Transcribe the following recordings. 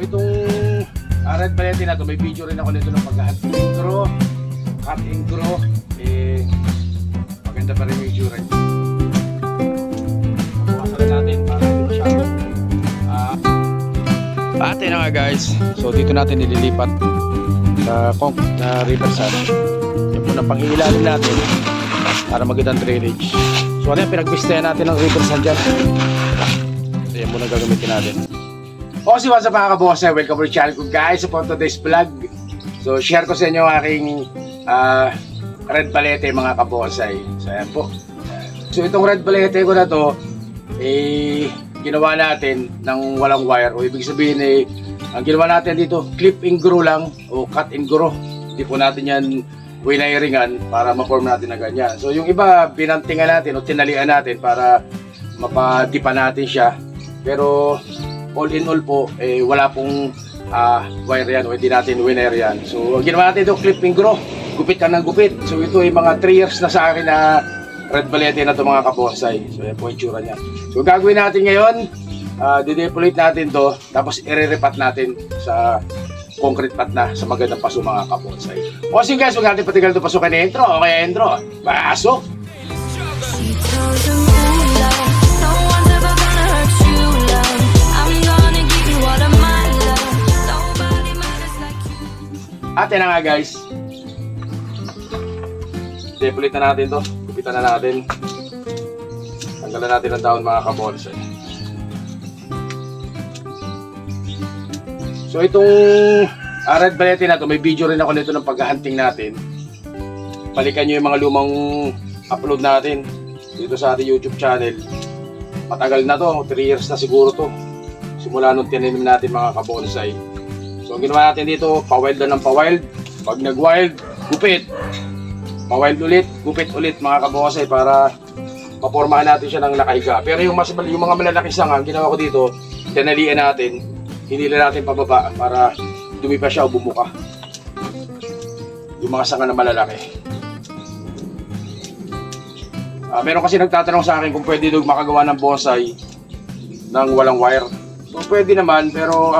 So itong red palette na to, may video rin ako nito ng pag-hunting grow, cut and grow. Maganda pa rin yung itsura niya. Papawasan natin para hindi masyado. Ate na nga guys, so dito natin nililipat sa concrete na river sand. Yan po na pang-iilalim natin para magandang drainage. So ano yan, pinag-pistayan natin ng river sand dyan. So yan muna gagamitin natin. O si what's up mga kabose, welcome to the channel ko guys upon today's vlog. So share ko sa inyo aking red palette mga kabosay. So ayan po. So itong red palette ko na to ginawa natin ng walang wire, o ibig sabihin ang ginawa natin dito clip and grow lang o cut and grow. Hindi po natin yan winaringan para ma-form natin na ganyan. So yung iba binantingan natin o tinalian natin para mapadipa natin siya, pero all in all po wala pong wire yan o hindi natin winner yan. So ginawa natin ito clip and grow, gupit ka ng gupit. So ito ay mga 3 years na sa akin na red palette na ito mga kabosay. So yan po yung tsura niya. So gagawin natin ngayon, didepolate natin to, tapos i-repat natin sa concrete pad na sa magandang paso mga kabosay. O sige guys, huwag natin patigal ito pasukin na intro. O kaya intro, pasok! Ate na nga guys, depolate na natin to, gupitan na natin, tanggalan natin ang dahon mga kabonsai. So itong red palette na to, may video rin ako nito ng pag-hunting natin. Balikan nyo yung mga lumang upload natin dito sa ating YouTube channel. Matagal na to, 3 years na siguro to, simula nung tinanim natin mga kabonsai. So ang ginawa natin dito, pa-wild na ng pa-wild. Pag nag-wild, gupit. Pa-wild ulit, gupit ulit mga kabosay para mapormahan natin siya ng nakahiga. Pero yung mga malalaking sanga, ang ginawa ko dito, tinalian natin, hinila natin pababa para dumipa siya o bumuka. Yung mga sanga na malalaki. Meron kasi nagtatanong sa akin kung pwede daw makagawa ng bonsai ng walang wire. So pwede naman, pero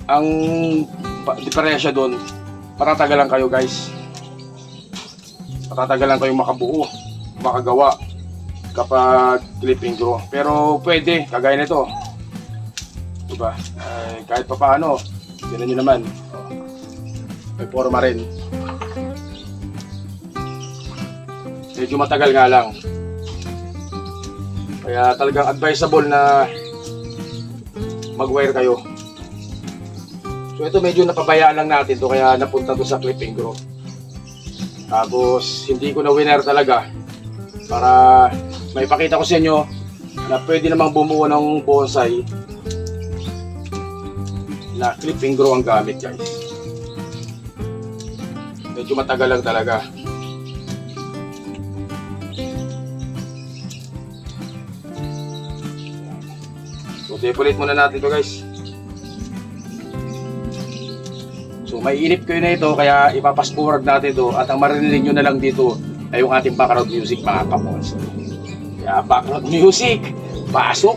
ang diferensya doon, patatagalan kayo guys. Patatagalan kayo makabuo, makagawa kapag clip and grow. Pero pwede, kagaya nito. Diba? Kahit pa paano, tinan nyo naman. May forma rin. Medyo matagal nga lang. Kaya talagang advisable na mag-wire kayo. So ito medyo napabayaan lang natin to, kaya napunta to sa clip and grow. Tapos hindi ko na winner talaga para maipakita ko sa inyo na pwede namang bumuo ng bonsai na clip and grow ang gamit guys. Medyo matagal lang talaga. So depolate muna natin to guys. So may inip kayo na ito, kaya ipapas forward natin ito, at ang maririnig nyo na lang dito ay yung ating background music mga kapons. Kaya background music, pasok!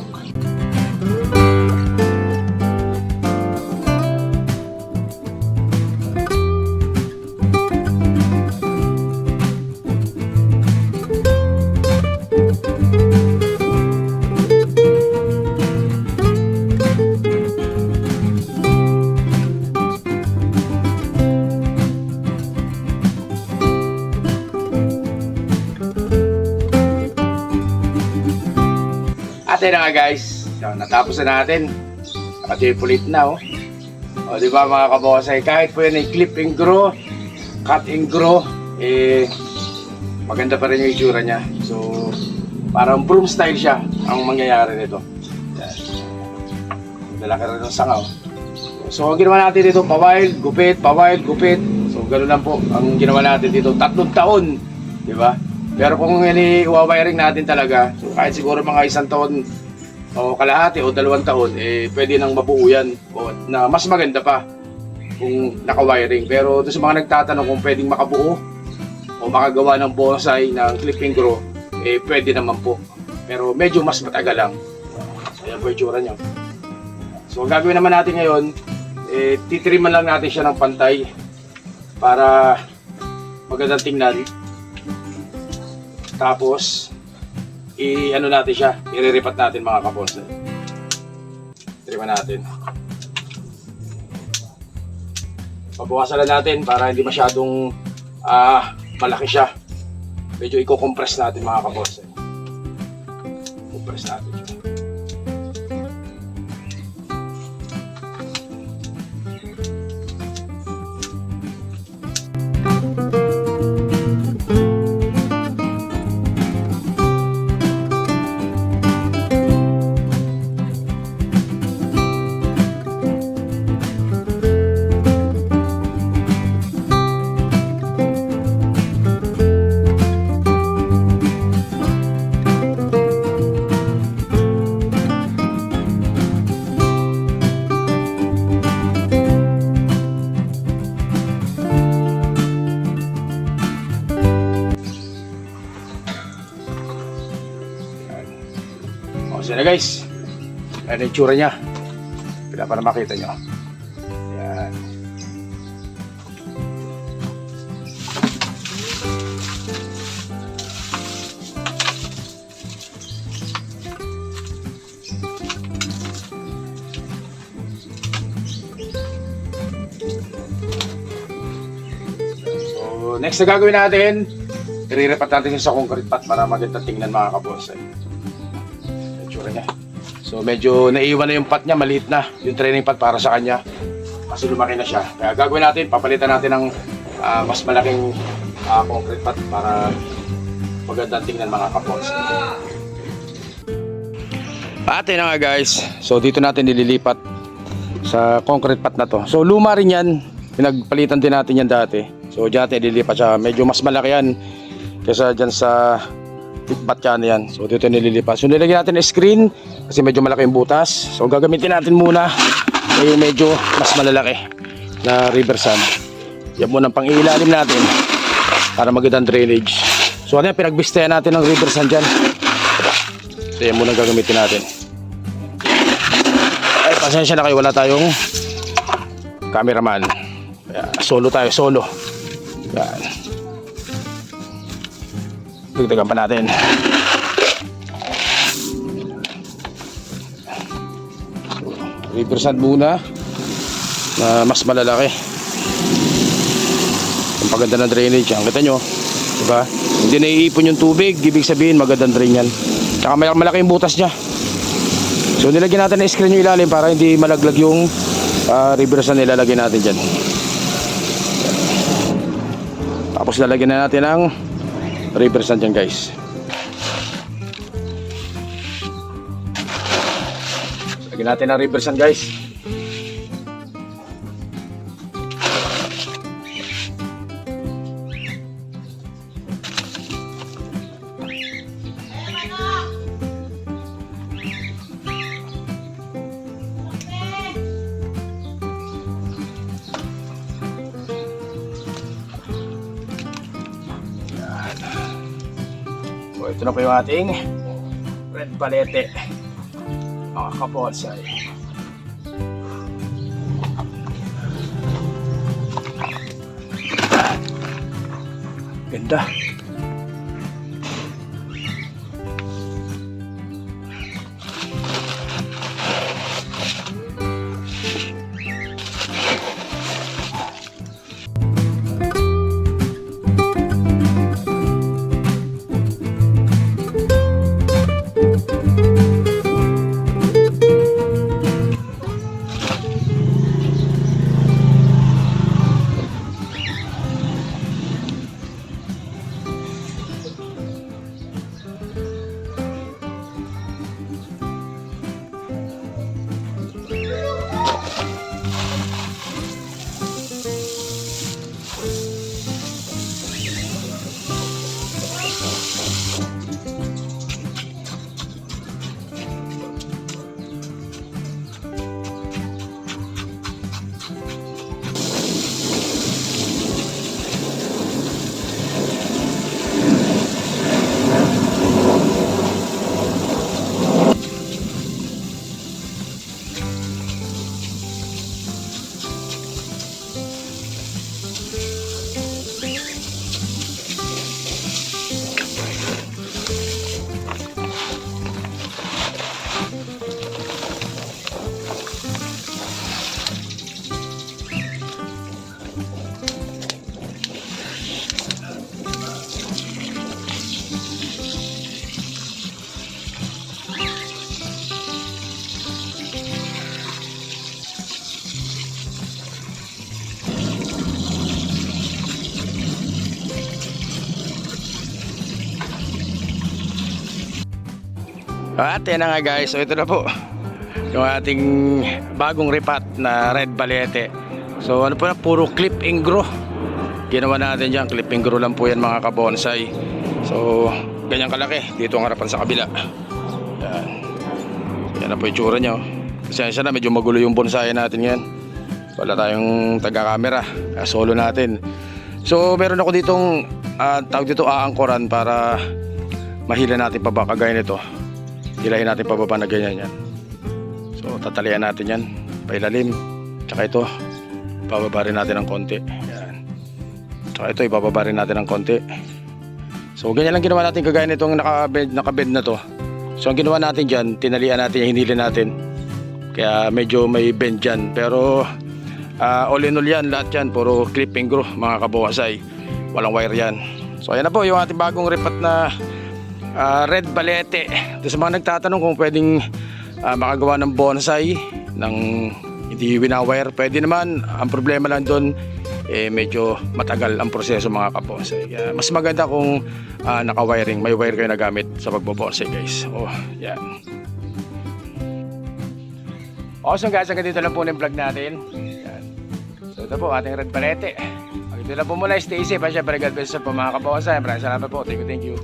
Ate na nga guys, so, natapos na natin. Nakadepolate na oh. O diba mga kabosay, kahit po yan ay clip and grow, cut and grow, maganda pa rin yung itsura niya. So parang broom style siya ang mangyayari nito. Lalaki rin ng sanga oh. So ang ginawa natin dito, pa-wild, gupit, pa-wild, gupit. So ganoon lang po ang ginawa natin dito, 3 taon, diba? Pero kung i-wiring natin talaga, so kahit siguro mga 1 taon o kalahati o 2 taon, pwede nang mabuo yan o na mas maganda pa kung naka-wiring. Pero doon sa mga nagtatanong kung pwedeng makabuo o makagawa ng bonsai ng clip and grow, pwede naman po. Pero medyo mas matagal lang. Ayan po yung tsura niya. So ang gagawin naman natin ngayon, titriman lang natin siya ng pantay para magandang tingnan. Tapos i-ano natin siya, iriripat natin mga kabonsai. Triman natin. Pabawasan lang natin para hindi masyadong malaki siya. Medyo i-compress natin mga kabonsai. Compress natin siya. So na guys, ayan yung tsura niya. Pila para makita nyo. Ayan. So next na gagawin natin, iriripat natin sa concrete pot para maganda tingnan mga kabonsai. Niya. So medyo naiwan na yung pot niya, maliit na yung training pot para sa kanya kasi lumaki na siya. Kaya gagawin natin, papalitan natin ng mas malaking concrete pot para magandang tingnan mga kapons. Ate na nga guys, so dito natin nililipat sa concrete pot na to. So luma rin yan, pinagpalitan din natin yan dati. So dyan natin nililipat siya, medyo mas malaki yan kaysa dyan sa batya na yan. So dito nililipat. So nilagyan natin ng screen kasi medyo malaki yung butas. So gagamitin natin muna yung medyo mas malalaki na river sand. Yan muna ang pang-iilalim natin para magandang drainage. So ano yan, pinagbistayan natin ng river sand dyan. So yan muna gagamitin natin. Ay pasensya na kayo, wala tayong cameraman. Kaya, solo tayo, solo. Yan. Dagdagan pa natin. River sand muna na mas malalaki. Ang paganda ng drainage, ang kita nyo, diba? Hindi naiipon yung tubig, ibig sabihin magandang drain yan. Saka malaki yung butas nya. So nilagyan natin ng screen yung ilalim para hindi malaglag yung river sand nilalagay natin dyan. Tapos lalagyan na natin ng river sand dyan guys. Lagyan natin ang river sand guys. So ito na po yung ating red palete mga kabonsai. Ganda. At yan na nga guys, so ito na po yung ating bagong ripat na red balete. So ano po na, puro clip and grow ginawa natin dyan, clip and grow lang po yan mga kabonsai. So ganyan kalaki, dito ang harapan sa kabila. Yan, yan na po yung tsura nyo. Pasensya na, medyo magulo yung bonsai natin ngayon, wala tayong taga-camera, solo natin. So meron ako ditong tawag dito aangkoran para mahila natin pa ba kagaya nito. Hilahin natin pababa na ganyan yan. So tatalian natin yan pailalim. Tsaka ito bababa rin natin ng konti. Yan. Tsaka ito ibababa rin natin ng konti. So ganyan lang ginawa natin kagaya nitong nakabed na to. So ang ginawa natin dyan, tinalian natin yung hinili natin. Kaya medyo may bend dyan. Pero all in all yan, lahat yan puro clip and grow mga kabonsai. Walang wire yan. So ayan na po yung ating bagong ripat na red balete. Doon sa mga nagtatanong kung pwedeng makagawa ng bonsai ng hindi winawire, pwede naman. Ang problema lang doon medyo matagal ang proseso mga kabonsai. Mas maganda kung naka-wiring, may wire kayo na gamit sa pagbobonsai guys. Oh, yan. Awesome guys, hanggang dito lang po ng vlog natin. Yan. So ito po ating red balete. Hanggang dito lang po muna, stay safe. Siyempre God bless po mga kabonsai. Maraming salamat po. Thank you.